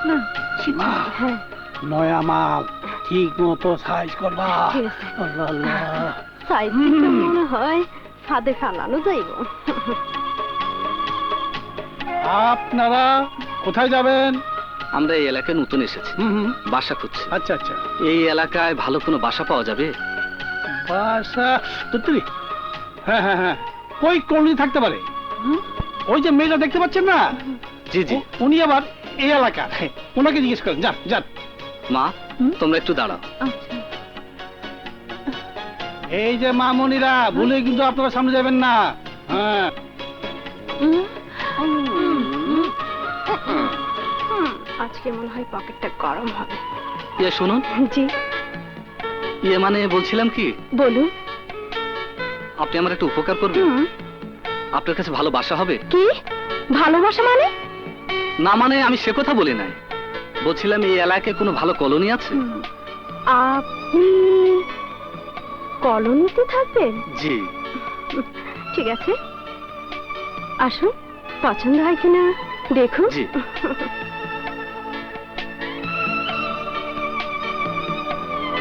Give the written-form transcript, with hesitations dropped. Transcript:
না সীমা, হ্যাঁ নয়া মাল ঠিক মতো সাইজ করবা। ঠিক আছে। আল্লাহ আল্লাহ। সাইজ মনে হয় ছাদে ফেলানো যাইব। আপনারা কোথায় যাবেন? আমরা এই এলাকায় নতুন এসেছি, হুম, বাসা খুঁজছি। আচ্ছা আচ্ছা। এই এলাকায় ভালো কোনো বাসা পাওয়া যাবে? বাসা তুত্রি, হ্যাঁ হ্যাঁ হ্যাঁ, কই কলোনি থাকতে পারে। ওই যে মেয়েটা দেখতে পাচ্ছেন না, জি জি। উনি আবার এই এলাকার, ওনাকে জিজ্ঞেস করেন। যান যান। মা, তোমরা একটু দাঁড়াও। আচ্ছা এই যে মামনিরা, ভুলে কিন্তু আপনারা সামনে যাবেন না। হ্যাঁ, আজকে মনে হয় পকেটটা গরম হবে। ইয়ে শুনুন, জি ইয়ে মানে বলছিলাম কি, বলুন। আপনি আমার একটা উপকার করবেন? আপনার কাছে ভালো বাসা হবে? কি ভালোবাসা মানে? না মানে আমি সে কথা বলি নাই, বলছিলাম এই এলাকায় কোনো ভালো কলোনি আছে? আপনি কলোনিতে থাকবেন? জি। ঠিক আছে, আসুন, পছন্দ হয় কিনা দেখুন। জি।